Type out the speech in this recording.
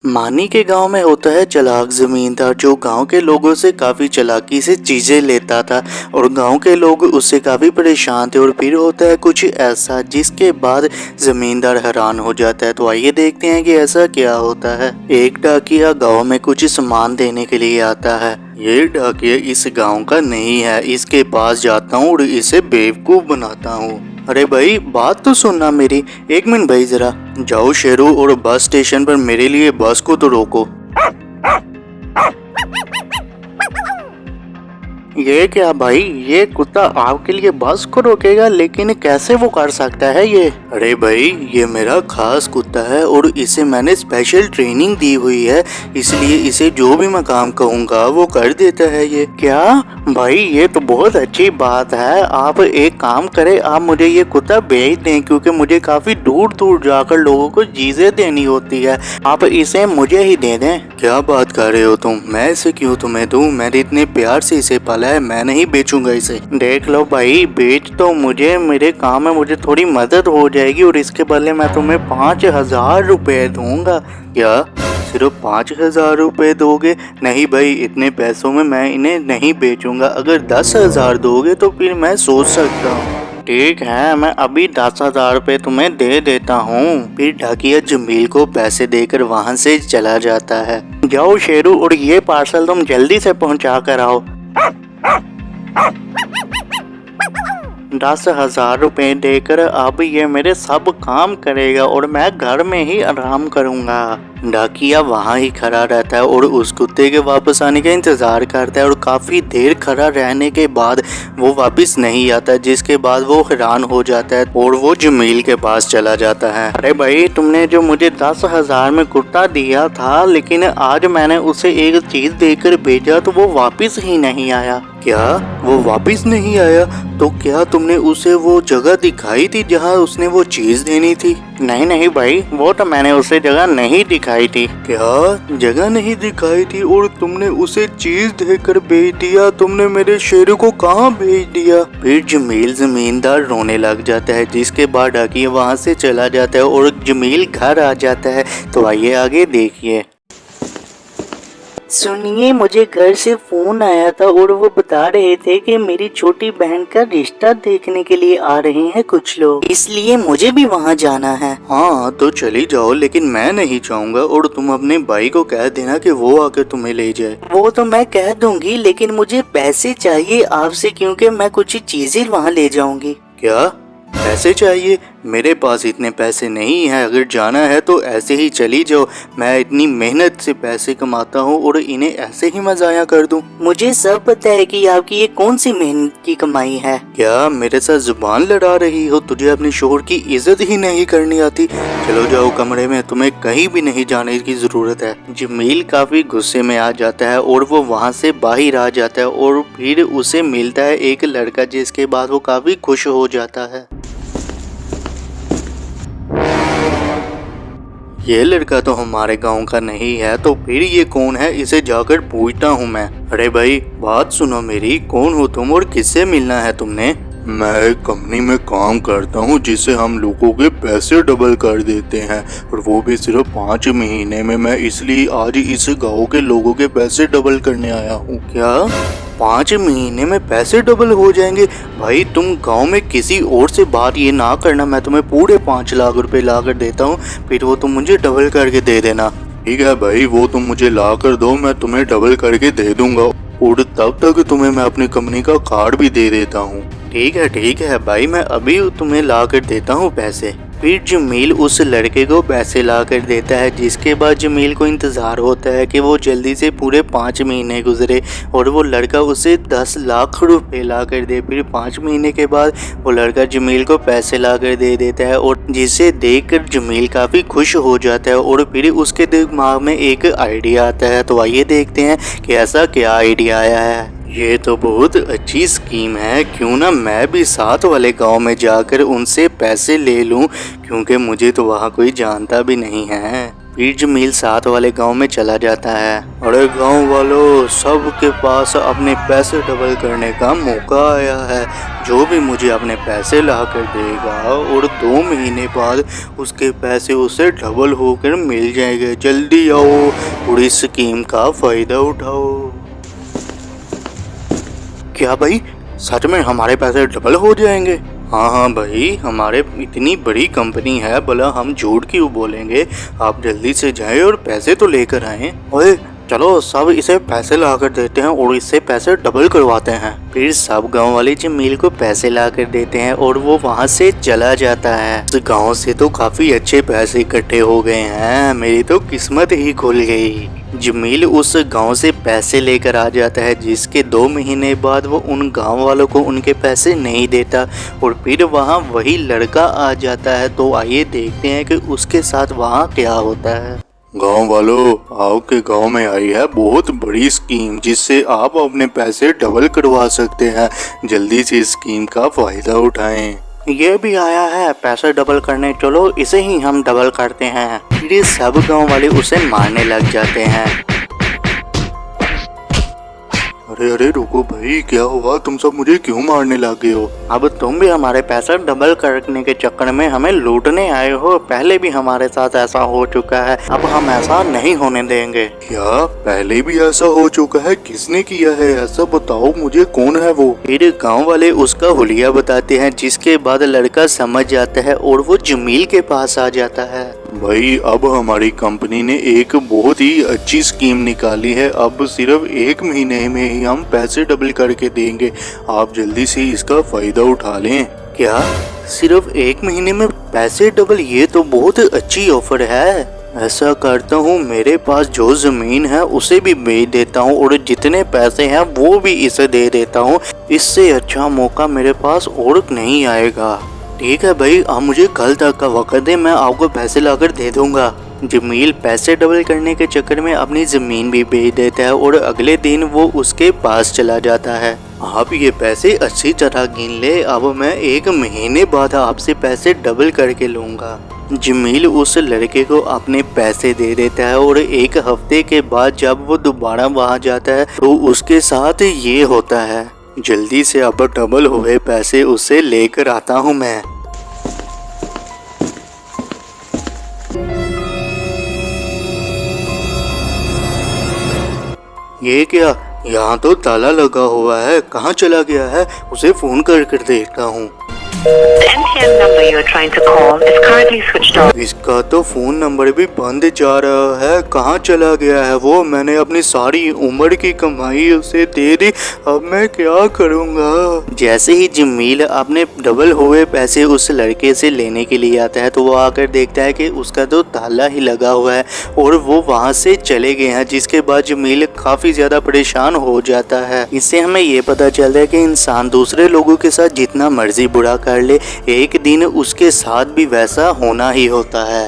मानी के गांव में होता है चालाक जमींदार जो गांव के लोगों से काफी चालाकी से चीजें लेता था और गांव के लोग उससे काफी परेशान थे। और फिर होता है कुछ ऐसा जिसके बाद जमींदार हैरान हो जाता है। तो आइए देखते हैं कि ऐसा क्या होता है। एक डाकिया गांव में कुछ सामान देने के लिए आता है। ये डाकिया इस गांव का नहीं है, इसके पास जाता हूँ और इसे बेवकूफ बनाता हूँ। अरे भाई बात तो सुनना मेरी, एक मिनट भाई जरा। जाओ शेरू और बस स्टेशन पर मेरे लिए बस को तो रोको। ये क्या भाई, ये कुत्ता आपके लिए बस को रोकेगा, लेकिन कैसे वो कर सकता है ये? अरे भाई ये मेरा खास कुत्ता है और इसे मैंने स्पेशल ट्रेनिंग दी हुई है, इसलिए इसे जो भी मैं काम कहूँगा वो कर देता है। ये क्या भाई, ये तो बहुत अच्छी बात है। आप एक काम करें, आप मुझे ये कुत्ता भेज दें क्योंकि मुझे काफी दूर दूर जाकर लोगों को चीजें देनी होती है। आप इसे मुझे ही दे दें। क्या बात कर रहे हो तुम, मैं इसे क्यों तुम्हें दूं? मैंने इतने प्यार से इसे पाला है, मैं नहीं बेचूंगा इसे। देख लो भाई, बेच तो मुझे, मेरे काम में मुझे थोड़ी मदद हो जाएगी और इसके बदले मैं तुम्हें 5,000 रुपए दूंगा। क्या सिर्फ 5,000 रुपए दोगे? नहीं भाई, इतने पैसों में मैं इन्हें नहीं बेचूंगा। अगर 10,000 दोगे तो फिर मैं सोच सकता हूँ। ठीक है, मैं अभी 10,000 रुपए तुम्हें दे देता हूँ। फिर डाकिया जमील को पैसे देकर वहाँ से चला जाता है। जाओ शेरू और ये पार्सल तुम जल्दी से पहुँचा कर आओ। 10,000 रुपए देकर अब ये मेरे सब काम करेगा और मैं घर में ही आराम करूँगा। डाकिया वहाँ ही खड़ा रहता है और उस कुत्ते के वापस आने का इंतजार करता है और काफी देर खड़ा रहने के बाद वो वापस नहीं आता, जिसके बाद वो हैरान हो जाता है और वो जमील के पास चला जाता है। अरे भाई, तुमने जो मुझे 10,000 में कुत्ता दिया था, लेकिन आज मैंने उसे एक चीज देकर भेजा तो वो वापस ही नहीं आया। क्या वो वापस नहीं आया? तो क्या तुमने उसे वो जगह दिखाई थी जहाँ उसने वो चीज देनी थी? नहीं नहीं भाई, वो तो मैंने उसे जगह नहीं दिखाई थी। क्या जगह नहीं दिखाई थी और तुमने उसे चीज देकर भेज दिया? तुमने मेरे शेरू को कहाँ भेज दिया? फिर जमील जमींदार रोने लग जाता है, जिसके बाद डाकिया वहाँ से चला जाता है और जमील घर आ जाता है। तो आइए आगे देखिए। सुनिए, मुझे घर से फोन आया था और वो बता रहे थे कि मेरी छोटी बहन का रिश्ता देखने के लिए आ रहे हैं कुछ लोग, इसलिए मुझे भी वहाँ जाना है। हाँ तो चली जाओ, लेकिन मैं नहीं चाहूँगा और तुम अपने भाई को कह देना कि वो आकर तुम्हें ले जाए। वो तो मैं कह दूंगी, लेकिन मुझे पैसे चाहिए आपसे क्योंकि मैं कुछ चीजें वहाँ ले जाऊंगी। क्या पैसे चाहिए? मेरे पास इतने पैसे नहीं है। अगर जाना है तो ऐसे ही चली जाओ। मैं इतनी मेहनत से पैसे कमाता हूँ और इन्हें ऐसे ही मैं जाया कर दूँ? मुझे सब पता है कि आपकी ये कौन सी मेहनत की कमाई है। क्या मेरे साथ जुबान लड़ा रही हो? तुझे अपने शोहर की इज्जत ही नहीं करनी आती? चलो जाओ कमरे में, तुम्हें कहीं भी नहीं जाने की जरूरत है। जमील काफी गुस्से में आ जाता है और वो वहाँ से बाहर आ जाता है और फिर उसे मिलता है एक लड़का, जिसके बाद वो काफी खुश हो जाता है। ये लड़का तो हमारे गांव का नहीं है, तो फिर ये कौन है? इसे जाकर पूछता हूँ मैं। अरे भाई बात सुनो मेरी, कौन हो तुम और किससे मिलना है तुमने? मैं एक कंपनी में काम करता हूँ जिससे हम लोगों के पैसे डबल कर देते हैं, और वो भी सिर्फ 5 महीने में। मैं इसलिए आज इस गांव के लोगों के पैसे डबल करने आया हूँ। क्या 5 महीने में पैसे डबल हो जाएंगे? भाई तुम गांव में किसी और से बात ये ना करना, मैं तुम्हें पूरे 5 लाख रुपए ला कर देता हूँ, फिर वो तुम मुझे डबल करके दे देना। ठीक है भाई, वो तुम मुझे ला कर दो, मैं तुम्हें डबल करके दे दूंगा, और तब तक तुम्हें मैं अपनी कंपनी का कार्ड भी दे देता हूँ। ठीक है भाई, मैं अभी तुम्हें ला कर देता हूँ पैसे। फिर जमील उस लड़के को पैसे ला कर देता है, जिसके बाद जमील को इंतज़ार होता है कि वो जल्दी से पूरे 5 महीने गुजरे और वो लड़का उसे 10 लाख रुपए ला कर दे। फिर 5 महीने के बाद वो लड़का जमील को पैसे ला कर दे देता है और जिसे देखकर जमील काफ़ी खुश हो जाता है और फिर उसके दिमाग में एक आइडिया आता है। तो आइए देखते हैं कि ऐसा क्या आइडिया आया है। ये तो बहुत अच्छी स्कीम है, क्यों ना मैं भी साथ वाले गांव में जाकर उनसे पैसे ले लूं, क्योंकि मुझे तो वहाँ कोई जानता भी नहीं है। फिर जमील साथ वाले गांव में चला जाता है। अरे गांव वालों, सबके पास अपने पैसे डबल करने का मौका आया है। जो भी मुझे अपने पैसे ला कर देगा और 2 महीने बाद उसके पैसे उसे डबल होकर मिल जाएंगे। जल्दी आओ और इस स्कीम का फायदा उठाओ। क्या भाई, सच में हमारे पैसे डबल हो जाएंगे? हाँ हाँ भाई, हमारे इतनी बड़ी कंपनी है, भला हम झूठ क्यों बोलेंगे। आप जल्दी से जाएं और पैसे तो लेकर आएं। ओए चलो, सब इसे पैसे ला कर देते हैं और इससे पैसे डबल करवाते हैं। फिर सब गांव वाले जमील को पैसे ला कर देते हैं और वो वहां से चला जाता है। इस गांव से तो काफी अच्छे पैसे इकट्ठे हो गए हैं, मेरी तो किस्मत ही खुल गई। जमील उस गांव से पैसे लेकर आ जाता है, जिसके 2 महीने बाद वो उन गांव वालों को उनके पैसे नहीं देता और फिर वहां वही लड़का आ जाता है। तो आइए देखते हैं कि उसके साथ वहां क्या होता है। गांव वालों, आपके गांव में आई है बहुत बड़ी स्कीम, जिससे आप अपने पैसे डबल करवा सकते हैं। जल्दी से इस स्कीम का फायदा उठाएं। ये भी आया है पैसे डबल करने, चलो इसे ही हम डबल करते हैं। फिर सब गांव वाले उसे मारने लग जाते हैं। अरे अरे रुको भाई, क्या हुआ? तुम सब मुझे क्यों मारने लगे हो? अब तुम भी हमारे पैसे डबल करने के चक्कर में हमें लूटने आए हो। पहले भी हमारे साथ ऐसा हो चुका है, अब हम ऐसा नहीं होने देंगे। क्या पहले भी ऐसा हो चुका है? किसने किया है ऐसा, बताओ मुझे, कौन है वो? फिर गाँव वाले उसका हुलिया बताते हैं, जिसके बाद लड़का समझ जाता है और वो जमील के पास आ जाता है। भाई, अब हमारी कंपनी ने एक बहुत ही अच्छी स्कीम निकाली है। अब सिर्फ 1 महीने में ही हम पैसे डबल करके देंगे। आप जल्दी से इसका फायदा उठा लें। क्या सिर्फ 1 महीने में पैसे डबल? ये तो बहुत अच्छी ऑफर है। ऐसा करता हूँ, मेरे पास जो जमीन है उसे भी बेच देता हूँ और जितने पैसे हैं वो भी इसे दे देता हूँ। इससे अच्छा मौका मेरे पास और नहीं आएगा। ठीक है भाई, आप मुझे कल तक का वक्त दें, मैं आपको पैसे लाकर दे दूंगा। जमील पैसे डबल करने के चक्कर में अपनी जमीन भी बेच देता है और अगले दिन वो उसके पास चला जाता है। आप ये पैसे अच्छी तरह गिन ले, अब मैं 1 महीने बाद आपसे पैसे डबल करके लूँगा। जमील उस लड़के को अपने पैसे दे देता है और 1 हफ्ते के बाद जब वो दोबारा वहाँ जाता है तो उसके साथ ये होता है। जल्दी से अब डबल हुए पैसे उसे लेकर आता हूँ मैं। ये क्या, यहाँ तो ताला लगा हुआ है, कहाँ चला गया है? उसे फोन कर देखता हूँ। इसका तो फोन नंबर भी बंद जा रहा है, कहाँ चला गया है वो? मैंने अपनी सारी उम्र की कमाई उसे दे दी, अब मैं क्या करूँगा? जैसे ही जमील अपने डबल हुए पैसे उस लड़के से लेने के लिए आता है तो वो आकर देखता है कि उसका तो ताला ही लगा हुआ है और वो वहाँ से चले गए हैं। जिसके बाद जमील काफी ज्यादा परेशान हो जाता है। इससे हमें ये पता चलता है कि इंसान दूसरे लोगों के साथ जितना मर्जी बुरा कर ले, एक दिन उसके साथ भी वैसा होना ही होता है।